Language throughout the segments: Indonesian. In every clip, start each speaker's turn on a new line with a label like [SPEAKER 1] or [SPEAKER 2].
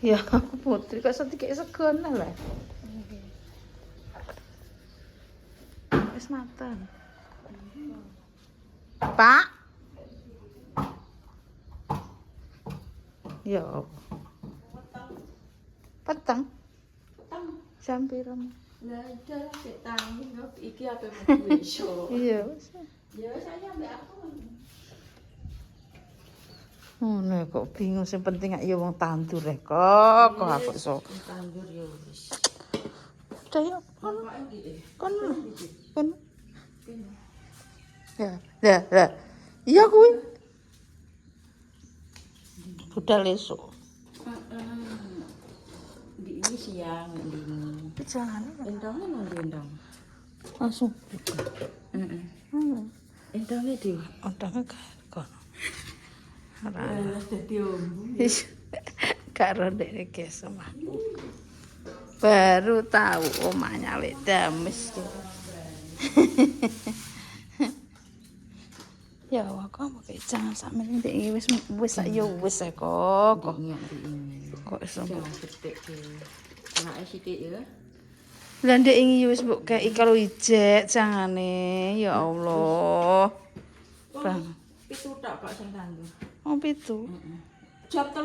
[SPEAKER 1] Ya putri kok sedikit segon lah. Wis mateng. Pak. Ya. Peteng. Jam piro?
[SPEAKER 2] Lah ada sik tangi iki ape mesti iso.
[SPEAKER 1] Iya.
[SPEAKER 2] Ya saya ambek aku.
[SPEAKER 1] Ngono kok bingung sing penting ya wong tandur kok aku iso.
[SPEAKER 2] Tandur ya wis.
[SPEAKER 1] Daya kon. Ya. Iya kuwi. Budal esuk.
[SPEAKER 2] Di ini siang di ini.
[SPEAKER 1] Jangan.
[SPEAKER 2] Endangnya nang endang.
[SPEAKER 1] Langsung.
[SPEAKER 2] Heeh. Endangnya di
[SPEAKER 1] Ondangnya kan.
[SPEAKER 2] Lah dadi ombu.
[SPEAKER 1] Karo ndek iki mah. Baru tahu omahnya lek dames. Ya aku mau jangan sampe ndek wis sak yo wis kok. Kok iso
[SPEAKER 2] Sithik ki. Anake sithik ya.
[SPEAKER 1] Lah ndek iki wis mbok kei karo ijek jangane. Ya Allah. Bang.
[SPEAKER 2] Pitu tok kok sing tandur.
[SPEAKER 1] Oh pitu.
[SPEAKER 2] Jam 3.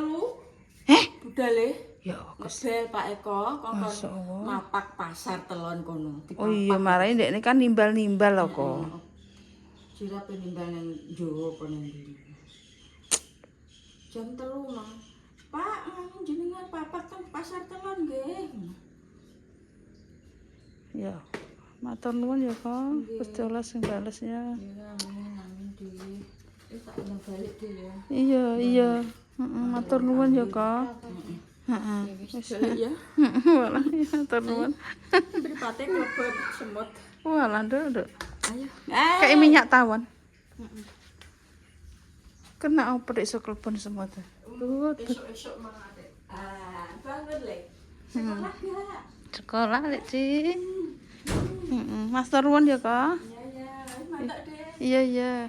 [SPEAKER 2] Budale.
[SPEAKER 1] Ya
[SPEAKER 2] Ngebel Pak Eko kongkon mapak pasar telon kono.
[SPEAKER 1] Oh iya marane ndekne kan nimbal-nimbal lho kok.
[SPEAKER 2] Sirape nimbal nang Jawa apa nang ndi. Jam 3 Mang. Pak, jenengan papak teng pasar telon nggih.
[SPEAKER 1] Ya. Matur nuwun ya, Kang. Gusti Allah sing bales ya.
[SPEAKER 2] Ya amin dhewe. Tak nang balik dhewe ya.
[SPEAKER 1] Iya. Heeh, matur nuwun ya, Kang. Heeh.
[SPEAKER 2] Wis balik ya.
[SPEAKER 1] Walah, matur nuwun.
[SPEAKER 2] Mripate klebet semut.
[SPEAKER 1] Walah, Nduk.
[SPEAKER 2] Ayo.
[SPEAKER 1] Kayak minyak tawon. Kena apa nek iso klepon semut.
[SPEAKER 2] Esok-esok mangate. Bangun le. Sekolah ya.
[SPEAKER 1] Sekolah lek, Ci. Heeh, matur nuwun ya, Kang.
[SPEAKER 2] Iya. Mantap deh.
[SPEAKER 1] Iya.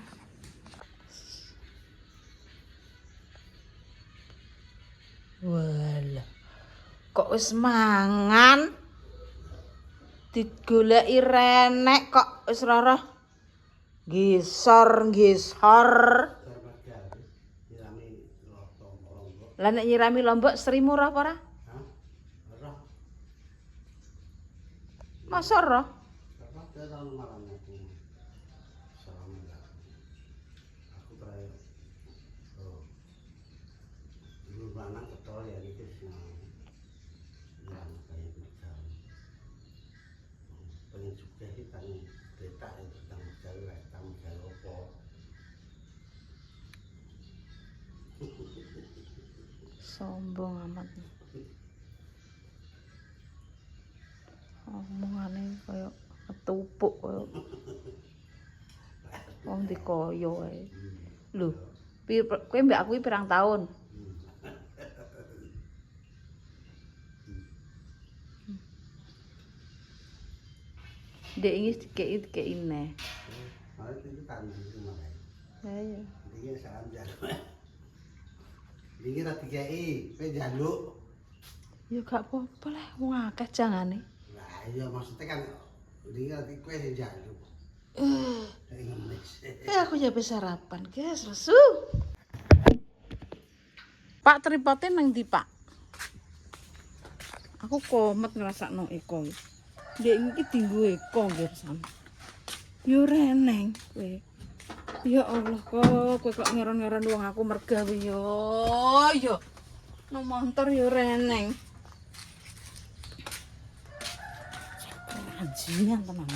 [SPEAKER 1] Walah. Kok wis mangan? Digoleki renek kok wis ora gisor. Lah nek nyirami lombok serimu ora apa ora? Masa ora? Sombong amat. Omongane kaya ketupuk kaya wong dikoyo wae. Lho, kowe mbak aku pirang tahun? Dek iki dikeki neh. Lah iya.
[SPEAKER 3] Iki salam jaluk. Iki ra dikeki, kowe njaluk.
[SPEAKER 1] Ya gak apa-apa lah, wong akeh jangane.
[SPEAKER 3] Lah iya maksudnya kan iki ra kowe sing njaluk.
[SPEAKER 1] Aku ya wis sarapan, guys, lesu. Pak tripote nang ndi, Pak? Aku komet ngrasakno Eko. Ndek iki dienggo Eko nggih, Sam. Yo reneng kowe. Ya Allah, kowe kok ngeron-ngeron wong aku mergawe yo. No motor yo reneng. Anjingan tenan.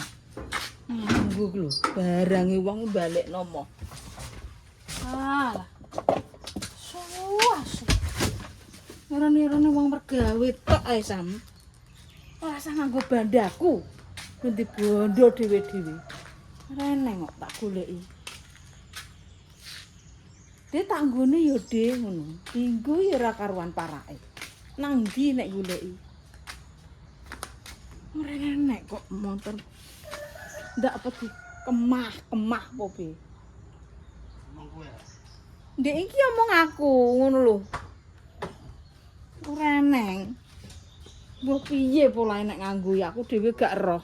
[SPEAKER 1] Nganggo lho, barange wong balik nomo. Alah. Suwas. Ngeron-ngerone wong mergawe tok ae Sam. Ora usah nganggo bandaku. Nanti bondo dhewe-dhewe. Reneng kok tak goleki. Dia tak nggone ya De ngono. Dinggo ya ora karuan parake. Nang ndi nek goleki? Ora enek kok motor. Ndak apa di kemah apa be.
[SPEAKER 3] Omong kowe.
[SPEAKER 1] Ndek iki omong aku ngono lho. Ora enek Mbah piye polahe nek nganggo ya aku dhewe gak roh.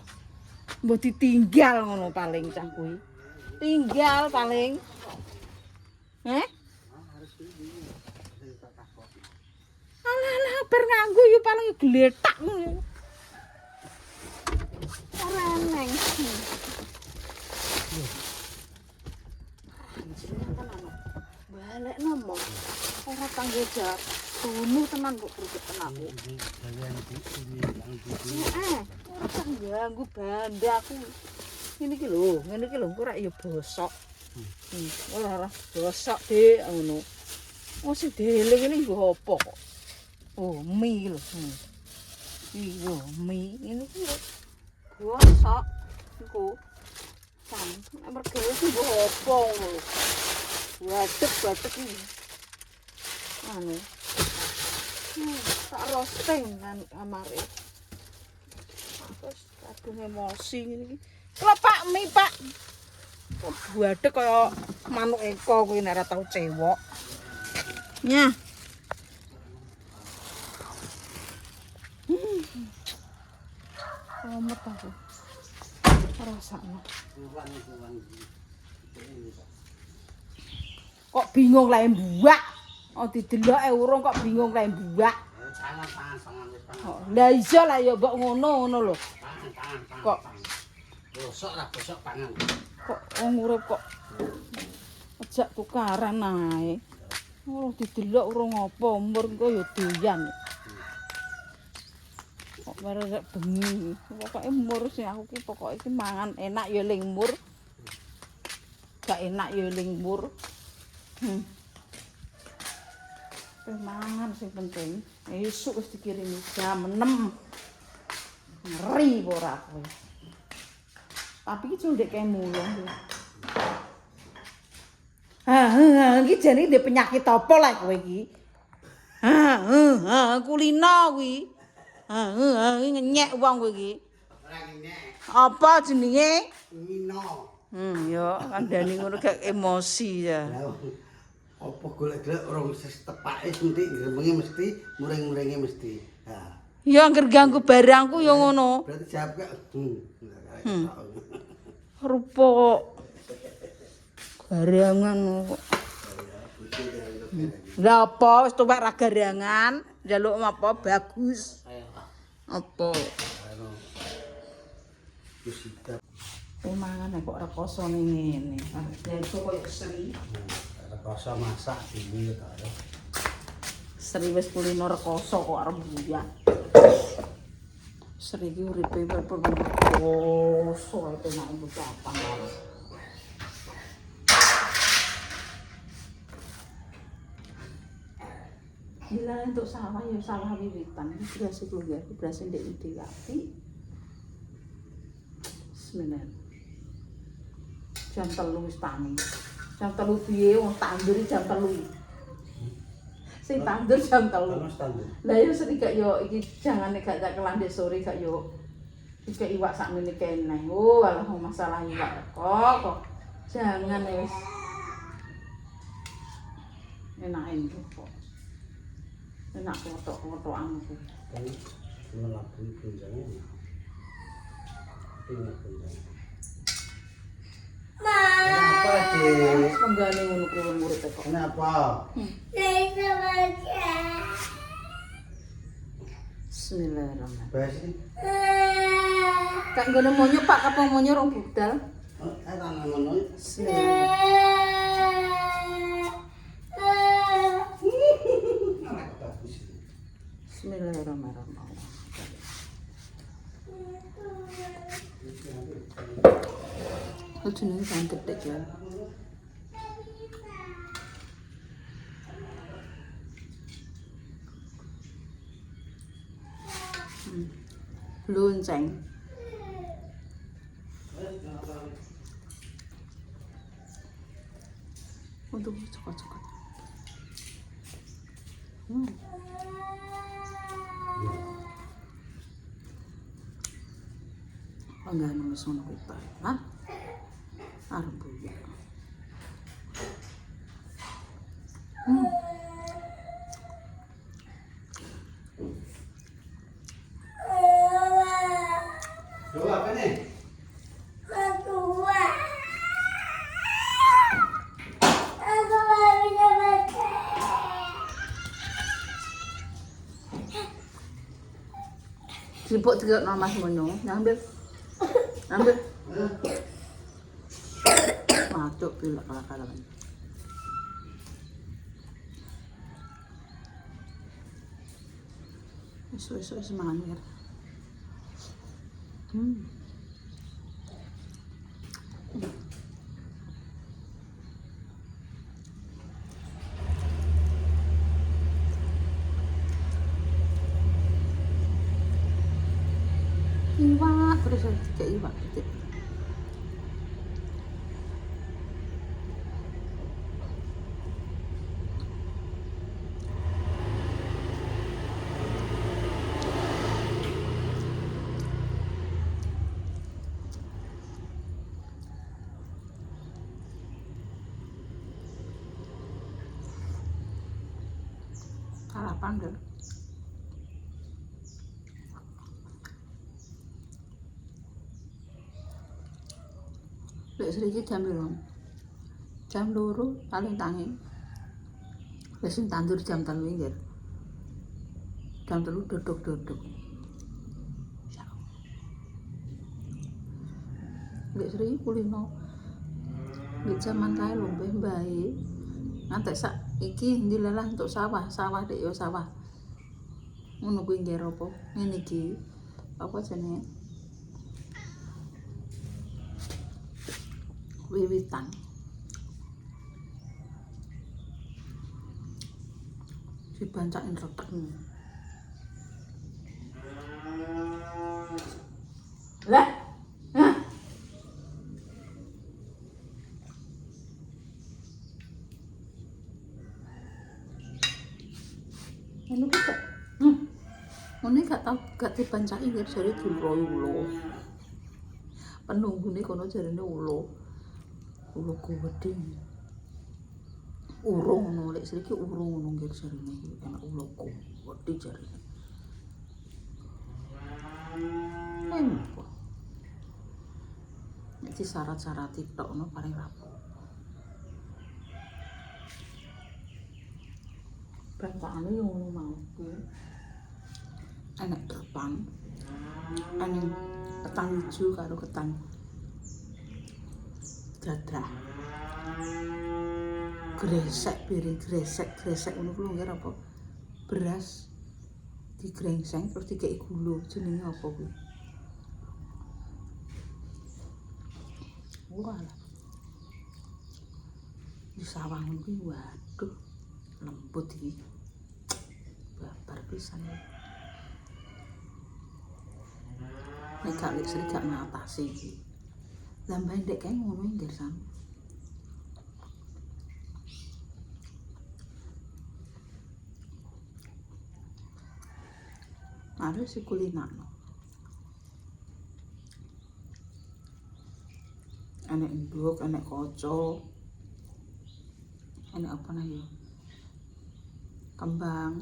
[SPEAKER 1] Mbah ditinggal ngono paling cah kuwi. Tinggal paling. Heh? Alah bar nganggo ya paling gletak ngono. Ora eneng. Balik nomo. Ora tanggung jawab. Bunuh tenan kok greget tenan. Ora tak ganggu bandaku. Ngene iki lho, engko rak ya bosok. Ora bosok Dik ngono. Oh sing dieling-eling nggo apa kok? Oh, mie lho. Iki lho, mie ngene iki lho. Bosok iku. Sam, nek mergawe nggo apa ngono. Wadeg iki. Anu. Tak roasting nang kamare. Terus kadung emosi ngene iki. Lho Pak, mie Pak. Oh, wadeg kaya manuk eko kuwi nek ora tau cewok. Nyah. Komet aku. Rasane. Kok bingung lae mbuak. Oh dideloke urung kok bingung lae mbuak. Lah iya lah ya mbok ngono lho. Kok
[SPEAKER 3] bosok lah bosok pangan.
[SPEAKER 1] Kok urip kok ajak tukaran ae. Oh didelok urung apa umur engko ya doyan. Kok barek bengi. Pokoke umur sing aku ki pokoke iki mangan enak ya eling umur. Gak enak ya eling umur. Mangan sing penting. Esuk wis dikirimi jam 6. Ngeri ora kowe. Tapi iki cuma ndek kae mulung. Iki jane ndek penyakit apa lah kowe iki? Kulino kuwi. Ngenyek wong kowe iki.
[SPEAKER 3] Ora ngenyek.
[SPEAKER 1] Apa jenenge?
[SPEAKER 3] Mino.
[SPEAKER 1] Ya kandhani ngono gak emosi ya.
[SPEAKER 3] Apa golek-golek orang setepake mesti gremenge mesti muring-muringe mesti. Ha.
[SPEAKER 1] Ya angger ganggu barangku ya ngono.
[SPEAKER 3] Berarti jawab gak?
[SPEAKER 1] Rupa kok garangan kok. Lah apa wis tuwek ra garangan, njaluk apa bagus. Apa? Mangan kok rekoso ning ngene. Ya iso koyo seri.
[SPEAKER 3] Rekoso masak dini ta ya.
[SPEAKER 1] Seri wis kulino rekoso kok arep buya. Seri iki uripe rekoso tenan bocah apa. Gila untuk sawah ya sawah wiwitan. Beras iku ya, beras ndek Indiyati. Bismillah. Jam 3 wis tangi. Jam 3 piye wong tandur jam 3. Sing tandur jam 3. Lah ya sering gak yo iki jangane gak tak kelandek sore gak yo. Iki iwak sakmene keneh. Oh, alah masalah iwak kok. Jangan wis. Enak kok. Enak foto-fotoan aku.
[SPEAKER 3] Kan melakukan tunjangan. Ini tunjangan. Kenapa, Dik?
[SPEAKER 1] Penggane ngono kuwi murid kok.
[SPEAKER 3] Kenapa?
[SPEAKER 1] Bismillahirrahmanirrahim.
[SPEAKER 3] Basi.
[SPEAKER 1] Kak nggone monyo Pak kapang monyo rong budal.
[SPEAKER 3] Tangan ngono.
[SPEAKER 1] Bismillahirrahmanirrahim. Jenenge kan gedhe ya. Lonceng. Untuk cokot-cokot. Enggak nulis ngono kuwi Pak. Hah? Arep buya.
[SPEAKER 3] ini?
[SPEAKER 1] Sibuk tiga nama semuanya, ngambil, ngambil. Masuk pilek kalah-kalah. Esok semangat ya. Iwak terus ada tiga iwak gitu. Sarapan deh. Lek sedikit jam belum. Jam 2 paling tangi. Wis tandur jam 3 nggih. Jam 3 duduk-duduk. Lek sedikit kulino. Lek zaman kae lho mbae. Ngantek sak iki ndilalah untuk sawah dek yo sawah. Ngono kuwi nggih apa? Ngene iki. Apa jenenge? Wiwitan. Dibancakin retek. Lah. Ngono ki kok. Ngono gak dibancaki nggih jare diulo. Penunggune kono jarene ulo. Ulo gede. Urung ngono lek sriki urung ngono nggih jarene iki ana ulo gede jarene. Empo. Nek syarat-syarat tok ngono paling rapuh. Bancane yo ngono mau kuwi. Enak terbang. Ana ketan ijo karo ketan dadah. Gresek piring gresek ngono kuwi nggih apa? Beras digrengseng terus dikeki gula. Jenenge apa kuwi? Wah. Di sawah kuwi waduh lembut iki. Babar pisan. Nek gak listrik gak ngatasi iki. Lah mbah ndek kae ngono nggih Sam. Ada si kulinano. Enek nduk, enek kaca. Enek apa nah ya? Kembang.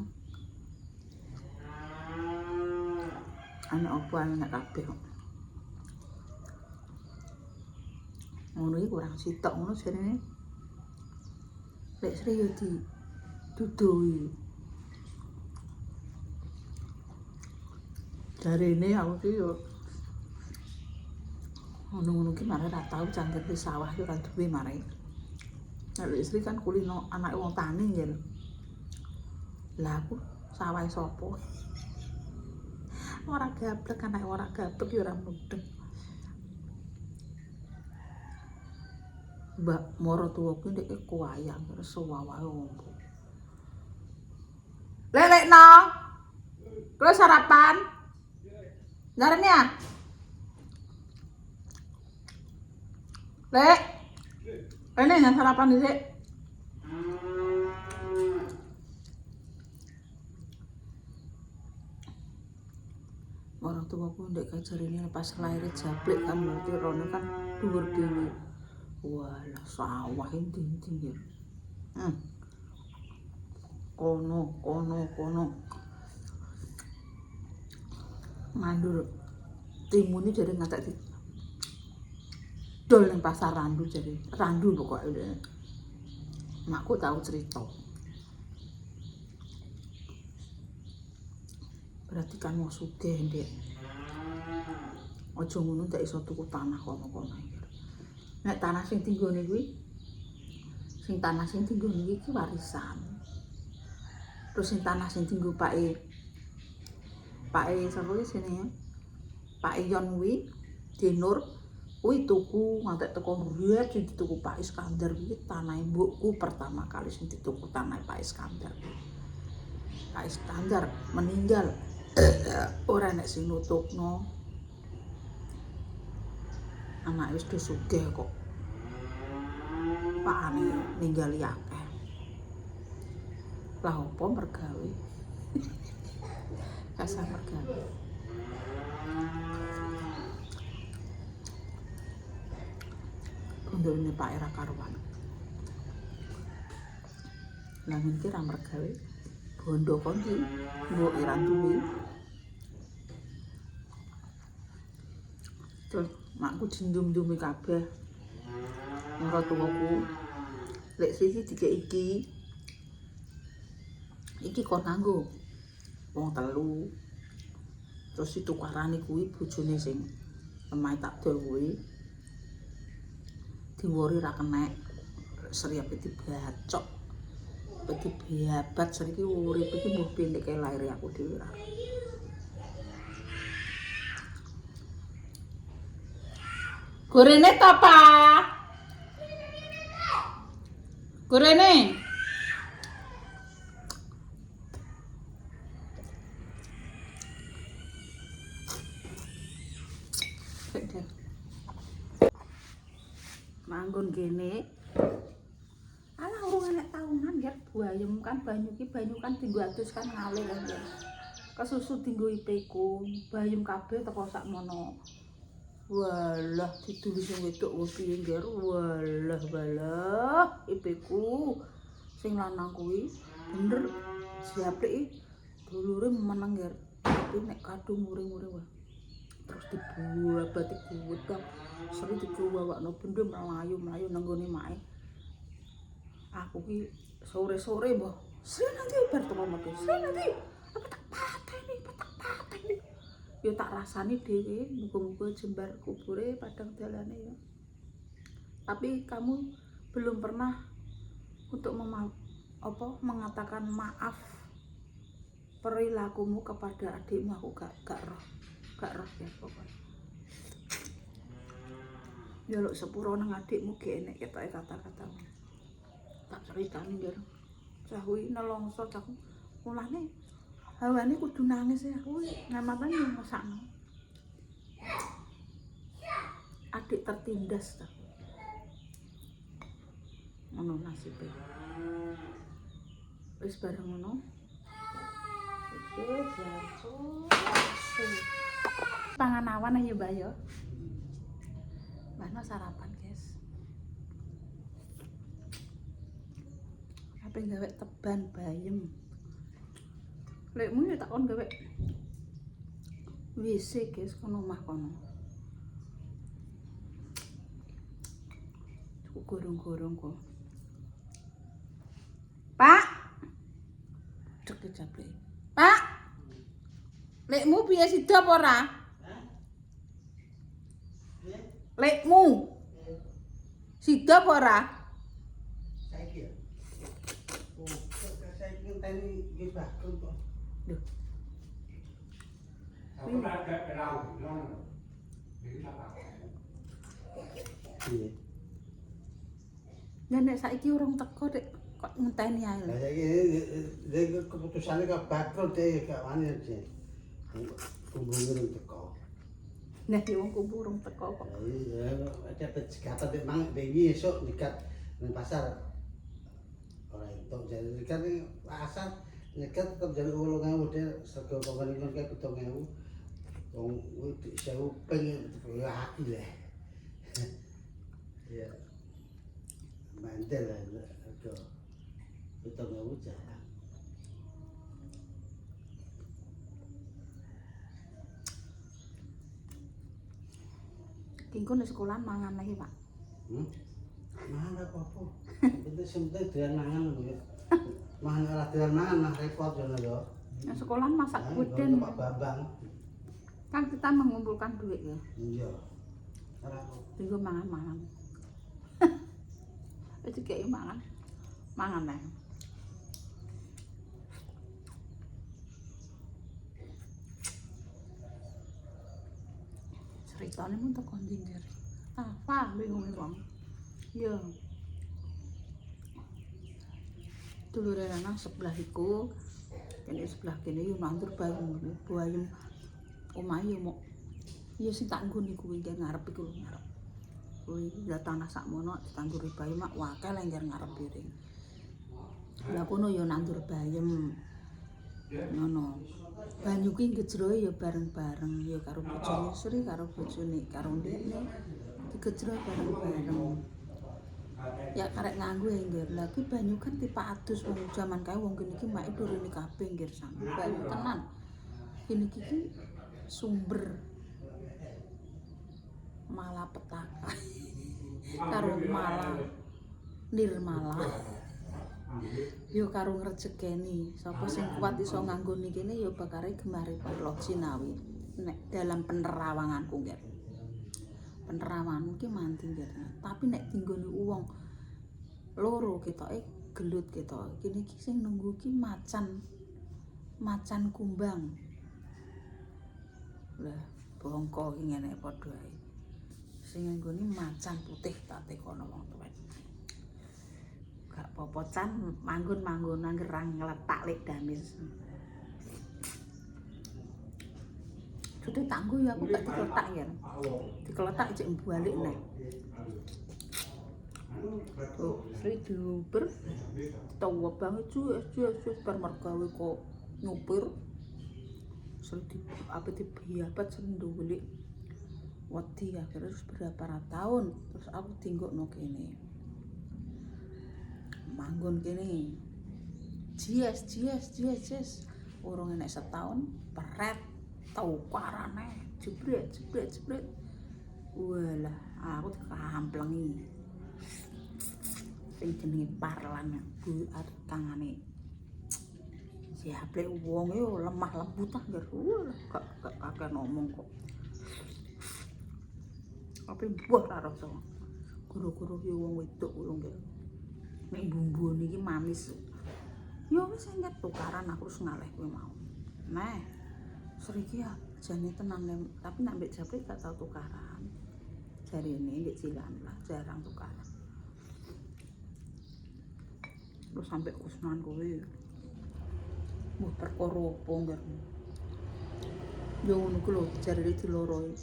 [SPEAKER 1] Enek apa enek kabeh kok. Ngono iki kurang sitok ngono jarene. Lek Sri yo dudui. Jarene aku ki yo ngono-ngono ki marane ra tau cangket di sawah yo ora duwe marane. Lek Sri kan kulino anake wong tani nggih. Lah aku sawah sapa? Ora gablek anake ora gablek yo ora mudeng. Mbak moro tuwaku ndek kuwayang terus wawahe ombo. Lelekno. Terus sarapan? Jarene ya? Lek. Ini yang sarapan dhisik. Orang tuaku ndek kajarine pas lair jablek kan berarti rono kan dhuwur dhewe. Walah sawah inti-inti ya. Kono. Mandur Timune jare ngatek di dol ning pasar Randu jare. Randu pokoke. Makku tahu cerita. Berarti kan mau sugih, Ndek. Aja ngono ndak iso tuku tanah kono-kono. Nek tanah sing tinggone kuwi tanah sing tinggone iki warisan. Terus sing tanah sing tinggo Pake sapa iki jenenge? Pak Iyon kuwi Dinur kuwi tuku ngantek teko mriyen sing dituku Pak Iskandar kuwi tanahe mbokku pertama kali sing dituku tanah Pak Iskandar. Pak Iskandar meninggal ora nek sing nutukno. Anak wis do sugih kok. Pakane ninggali akeh. Lah opo mergawe? Kasar mergawe. Kondone Pak era karuan. Lah niki ra mergawe bondo kondi mbok ira duwe. Terus makku dindum-dumi kabeh. Ora tuwaku. Lek siji dikek iki kon nganggo wong telu. Terus ditukarane kuwi bojone sing lemah tak dol kuwi. Diwori ra kenek. Seriape dibacok. Dibeabat saiki urip iki mbuh pendek kae lair aku dhewe ra. Gorene ta, Pak? Gorene. Manggon kene. Alah urung enek taunan ya buayem kan banyu kan tinggo adus kan ngalir kan ya. Kesusu tinggo ipeku, bayem kabeh teko sakmono. Walah diduli sing wedok wis piye ngger. Walah ipeku sing lanang kuwi bener siapleki dulure meneng ngger. Tapi nek kadung muring-muring wae. Terus dibuabati gudang sering dibawakno bendho mlayu-mlayu nang gone mae. Aku ki sore-sore mbah, "Sing nanti bar teko metu. Sing nanti apa tak pateni." Ya tak rasani dhewe, muga-muga jembar kubure padang dalane ya. Tapi kamu belum pernah untuk mengatakan maaf perilakumu kepada adikmu. Aku gak roh ya pokoknya. Ya lho sepuro nang adikmu ge enek ketoke kata-katamu. Tak ceritani ngger. Cah kuwi nelongso cah mulane hawane kudu nangis ya kuwi ngamatan yo ngesakno. Adik tertindas ta. Ngono nasibe. Wis bareng ngono. Pangan awan aja Mbak yo. Mbakno sarapan, guys. Apa gawe teban bayem. Lekmu ya tak kon gawe WC, guys, kono omah kono. Cukup gorong-gorong kok. Pak. Cek dijablek. Pak. Lekmu piye sida apa ora? Lekmu. Sida apa ora?
[SPEAKER 3] Saiki ya. Oh, saiki ngenteni iki bakul kok.
[SPEAKER 1] Lho.
[SPEAKER 4] Aku agak kerau, non. Iki tak apa.
[SPEAKER 3] Iya.
[SPEAKER 1] Ya nek saiki urung teko Dik, kok ngenteni ae lho.
[SPEAKER 3] Lah saiki dia keputusane kok bakul deh gak wani aja. Kumbune rung teko.
[SPEAKER 1] Nek wong kumpul urung teko kok.
[SPEAKER 3] Iya, ada pejegatan di mang bengi esuk nyegat nang pasar. Ora entuk jare nyegat ning pasar nyegat tetep jare 8.000 dhe sego penggon kae 7.000. Wong kuwi 1000 ping ya ile. Ya. Mandel rego 7.000 jarang.
[SPEAKER 1] engko nek sekolahan mangan lagi, Pak.
[SPEAKER 3] Mangan ora apa-apa. Penting sing penting doyan mangan lho ya. Mangan ora doyan mangan mah repot yo yo.
[SPEAKER 1] Nek sekolahan masak
[SPEAKER 3] Nah,
[SPEAKER 1] guden.
[SPEAKER 3] Pak Bambang.
[SPEAKER 1] Kan kita mengumpulkan duit ya.
[SPEAKER 3] Iya. Ora apa.
[SPEAKER 1] Tinggo mangan-mangan. Wis dikeki mangan. Mangan lah. Ceritane mun teko ndi nger. Apa bingung wong. Iya. Dulure lanang sebelah iku, kene sebelah kene yo nandur bayem omahe yo mok. Iya sing tak nggoni kuwi ngarep iku lho ngarep. Kuwi ya tanah sakmono ditanduri bayem mak wakil lengger ngarep piring. Lah kono yo nandur bayem. Ngono. Banyu ki gejroe ya bareng-bareng ya karo bojone Sri karo bojone karo ndekne digejro bareng-bareng. Ya karek nganggo nggih. Lah ki banyu kan tipe adus wong jaman kae wong kene iki make durene kabeh nggih sampe banyu tenan. Kene iki sumber malapetaka karo nirmala. Yo karo ngrejekeni sapa sing kuat iso nganggoni kene ya bakare gemare Allah Cinawi nek dalam penerawanganku nggih. Penerawangan ki manti nggih. Tapi nek dinggoni wong loro ketoke gelut ketok. Kene iki sing nunggu ki macan kumbang. Lah bongko ki ngene padha ae. Sing nggoni macan putih tak tekono wong tuwek. Gak apa-apa can manggon-manggon nang gerang ngletak lek damis. Sudah tangguh ya aku gak dikeletak ya. Dikeletak cek balik nek. Oh, Sri diuber. Tawa banget cuy bar mergawe kok nyupir. Sri dibiabat sering ndulik. Wedi akhirnya terus berapa tahun terus aku tinggokno kene. Manggon kene. Jies. Urung enek setahun peret tau karane jebret. Walah, aku dikamplengi. Sing jenenge Parlan bu tangane. Siaple wong yo lemah lembut ah ngger. Gak kakek ngomong kok. Tapi buah ra rasa. Guru-guru ki wong wedok urung ngger. Nek bumbune iki manis. Ya wis enggak tukaran aku wis ngaleh kowe mau. Nah, Sri ki jane tenan tapi nek mbek Japri gak tau tukaran. Jarine ndek cilan lah jarang tukaran. Terus sampai kusnan kowe. Wah perkara opo ngger. Yo ngono ku lho jarine diloroi.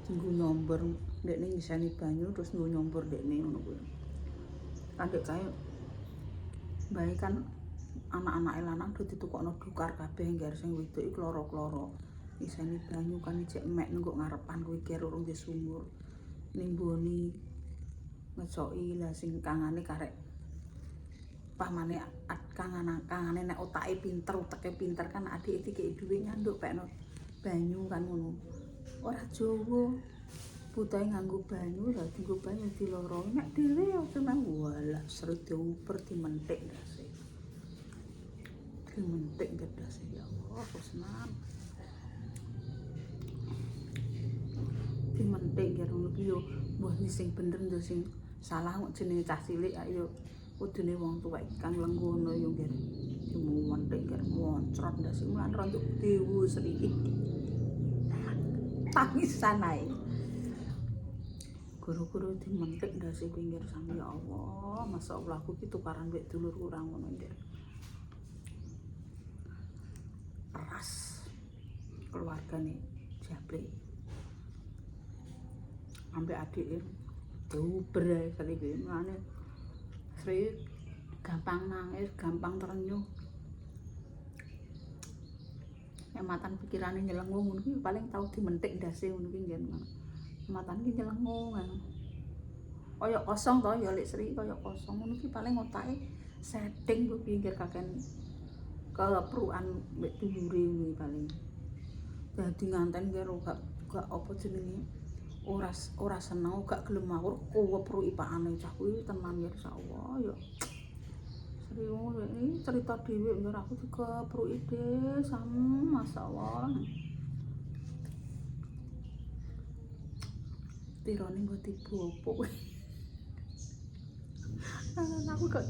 [SPEAKER 1] Tunggu nyomber ndekne ngisani banyu terus nggo nyomber ndekne ngono kuwi. Kadek kae bae kan anak-anak lanang do ditukokno dukar kabeh ngger sing wedok iki kloro-kloro. Isane banyu kan cek mek nengko ngarepan kuwi ki urung di sumur. Nimboni ngecoki lah sing kangane karek pamane kangane nek otake pinter uteke pinter kan adik iki duwe nyanduk pekno banyu kan ngono. Ora Jawa putahe nganggo banyu lah dienggo banyu diloro nek dhewe ya cuma walah Sri diuper dimentik ndase. Dimentik ndase ya Allah Kusnan. Dimentik ya ngono ki yo mbah sing bener ndo sing salah kok jenenge cah cilik ayo kudune wong tuwek kang lenggono yo nggih. Dimentik karo moncrot ndase mulan rontok dewu Sri. Tangisan ae. Guru-guru dimentik ndase pinggir sami ya Allah, masyaallah aku ki tukaran mbek dulur kurang ngono ndir. Ras keluargane Japri. Ambek adike diuber ae Sri ki. Mane Sri gampang nangis, gampang terenyuh. Matan pikirane nyelengung ngono ki paling tau dimentik ndase ngono ki ngen. Matan ki nyelengung kan. Kaya kosong to ya Lek Sri kaya kosong ngono ki paling otake setting ku pinggir kaken kepruan mek dulure ngono paling. Dadi nganten karo gak apa jenenge
[SPEAKER 2] ora seneng gak gelem mawur kuwepruki pakane cah kuwi tenan ya insyaallah ya. Serius ini cerita dhewe bener aku dikepruki deh sama masalah. Tirone mbok dibopo. Aku gak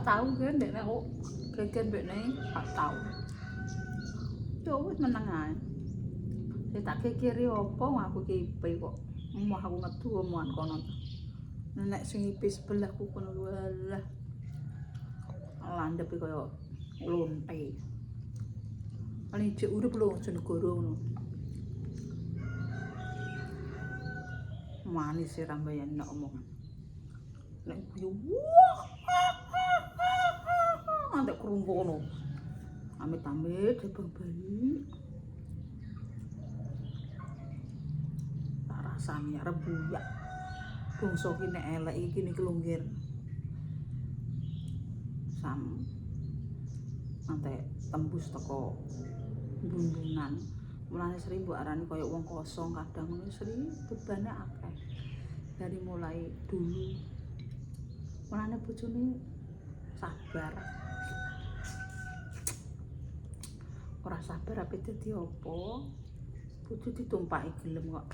[SPEAKER 2] tahu kan nek aku geger mbekne gak tahu. Yo wis meneng ae. Tak kekiri opo aku ki ipe kok. Mau aku ngedu omongan kono. Nek sing ipe sebelahku kono walah. Landhep kaya lonte. Paling jek urip lho jenegara ngono. Manis sih rambayan nek omongan. Nek guyu wah. Antek krungu kono. Amit-amit dibang bali. Tak rasane rebuyak. Bangsa ki nek elek iki niki longgir. Sam antek tembus teko bumbungan. Mulane Sri mbok arani kaya wong kosong kadang ngono Sri bebane akeh. Dari mulai dulu. Mulane bojone sabar. Ora sabar ape dadi apa? Bojo ditumpaki gelem kok.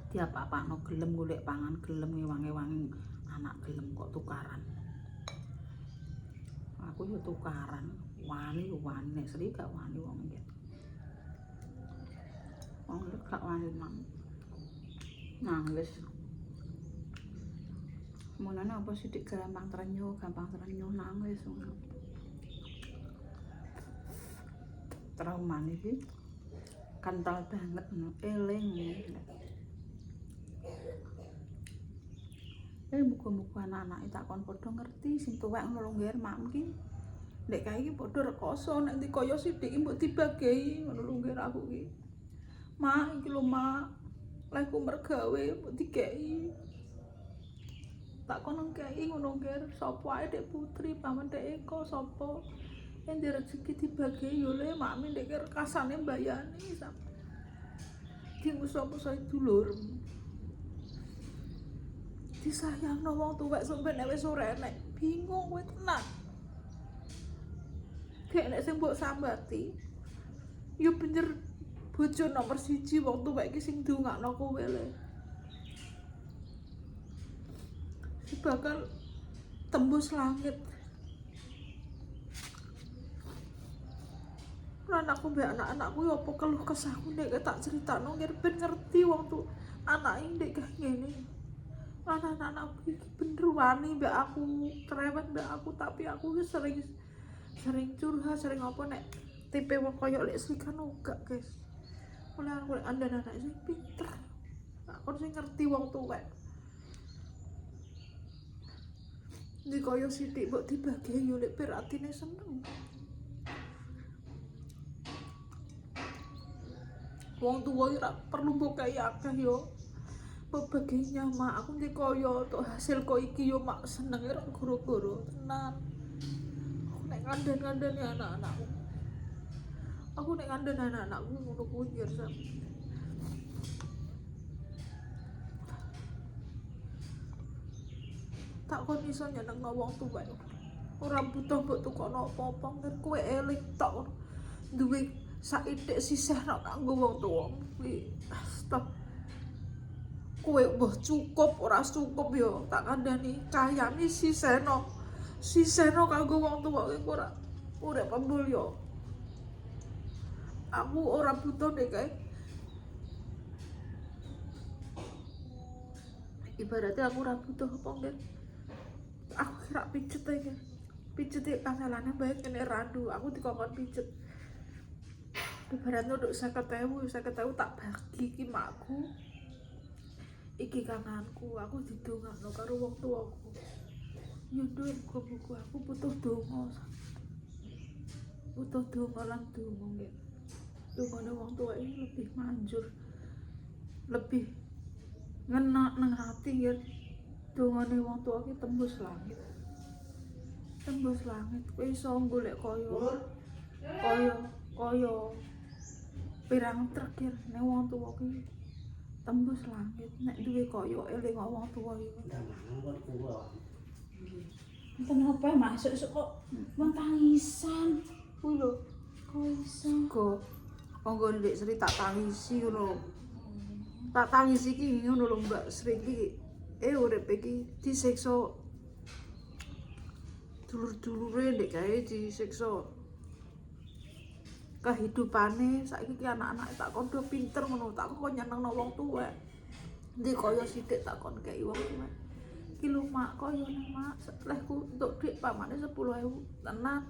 [SPEAKER 2] Tiap apa-apano gelem golek pangan gelem ngewangi-wangi anak gelem kok tukaran. Aku yo tukaran, wani nek Sri gak wani wong iki. Wong iki gak wani nangis. Mulane apa sithik gampang trenyuh nangis. Trauma iki kental banget eling. Muga-muga anak-anake takon padha ngerti sing tuwek ngono lho mak iki. Nek kae iki padha rekoso nek ndi kaya sithik mbok dibagi ngono lho ngger aku iki. Mak iki lho mak, lehku mergawe mbok dikeki. Tak kono kei ngono ngger sapa ae Dek Putri paman Dek Eko sapa. Yang di rezeki dibagi yo le makmi ndek rekasane mbayani sampe di musuh-musuh dulur disayangno wong tuwek sampe nek wis ora enek bingung kowe tenan gek nek sing mbok sambati yo bener bojo nomor 1 wong tuwek iki sing ndongakno kowe le bakal tembus langit. Anakku mbek anak-anakku ya apa keluh kesahku nek tak critakno ngger ben ngerti wong tuh anake ndek kae ngene. Anak-anakku iki bener wani mbek aku, cerewet mbek aku tapi aku wis sering curhat, sering apa nek tipe wong koyo lek Sri kan uga, guys. Mulai aku andan anak sing pinter. Aku sing ngerti wong tuwek. Ndi koyo sithik mbok dibagi yo lek beratine seneng. Wong tuwa ora perlu mbok kaya akeh yo. Bebaginya mak aku ndek kaya tok hasil kok iki yo mak seneng ora goro-goro tenan. Aku nek ngandani anak-anakku. Aku nek ngandani anak-anakku ngono kuwi ya sak. Tak kon iso nyenengno wong tuwa. Ora butuh mbok tukono apa-apa ngger kowe eling tok. Duwe saithik sisihno kanggo wong tuwa kuwi stop. Kowe mbah cukup ora cukup yo tak kandhani kayane sisihno kanggo wong tuwa kuwi ora urip mulya. Aku ora butuh nek kae ibaratnya aku ora butuh apa ngger aku kira pijet ae pijet kangelane bae kene randu aku dikongkon pijet. Ibaratnya untuk 50.000 tak bagi iki makku iki kanganku aku didongakno karo wong tuaku yo nduk muga-muga aku butuh donga lan donga nggih dongane wong tua ini lebih manjur lebih ngena nang hati ya dongane wong tua iki tembus langit kowe iso golek kaya pirang terakhir nek wong tuwa ki tembus langit nek duwe kaya eling wong tuwa iku.
[SPEAKER 3] Ndak mangan kon kuwi.
[SPEAKER 1] Kenapa masuk kok wong tangisan?
[SPEAKER 2] Kuwi lho,
[SPEAKER 1] Kok iso?
[SPEAKER 2] go kanggo ndek Sri tak tangisi ngono. Tak tangisi iki ngono lho Mbak Sri iki urip iki disiksa dulur-dulure ndek kae disiksa kehidupane saiki ki anak-anak tak kondo pinter ngono tak kok nyenengno wong tuwek ndi kaya sithik tak kon kei wong tuwek iki lho mak kaya nang mak lehku entuk dik pamane 10.000 tenan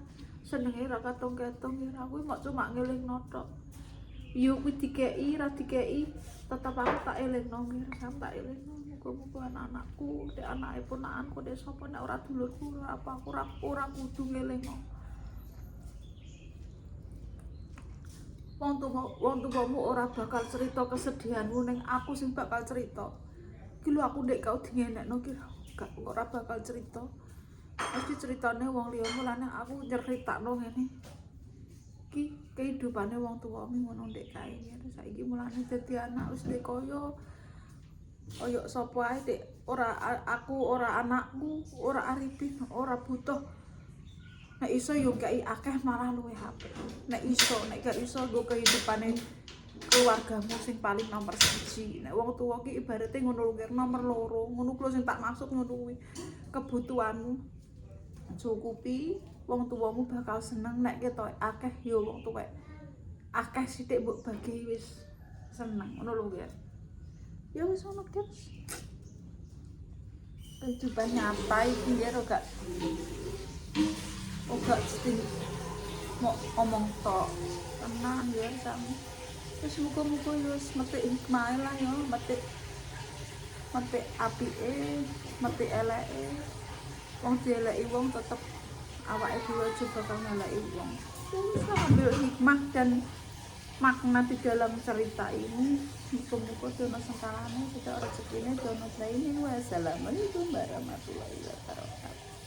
[SPEAKER 2] senenge ra katong-ketong ya kuwi mok cuma ngelingno tok yo kuwi dikeki ra dikeki tetep aku tak elingno mir sampe elingno muga-muga anak-anakku dek anake ponakanku dek sapa nek ora dulurku apa aku ora kudu ngelingno. Wong tuwamu ora bakal cerita kesedihanmu ning aku sing bakal cerita. Iki lho aku ndek kau dingenekno ki gak ora bakal cerita. Mesti ceritane wong liya mulane aku nyeritakno ngene. Ki kehidupane wong tuwamu ngono ndek kae. Saiki mulane dadi anak wis ndek kaya sapa ae dek ora aku ora anakku ora Arifin ora butuh. Nek iso yo kei akeh malah luwih apik. Nek gak iso nggo kehidupane keluargamu sing paling nomor 1. Nek wong tuwa ki ibarate ngono lho nomor 2. Ngono kuwi sing tak maksud ngono kuwi. Kebutuhanmu cukupi, wong tuwamu bakal seneng nek ketok akeh yo wong tuwek. Akeh sithik mbok bagi wis seneng ngono lho guys. Ya wis ngono guys. Kehidupan nyata iki ya gak mesti mau omong tok tenang ya sami wis muga-muga yo wis metik hikmah lah yo metik apike metik eleke wong dieleki wong tetep awake dhewe aja bakal ngeleki wong bisa ambil hikmah dan makna di dalam cerita ini muga-muga dono sengkalane tidak rezekine dono lainnya wassalamualaikum warahmatullahi wabarakatuh.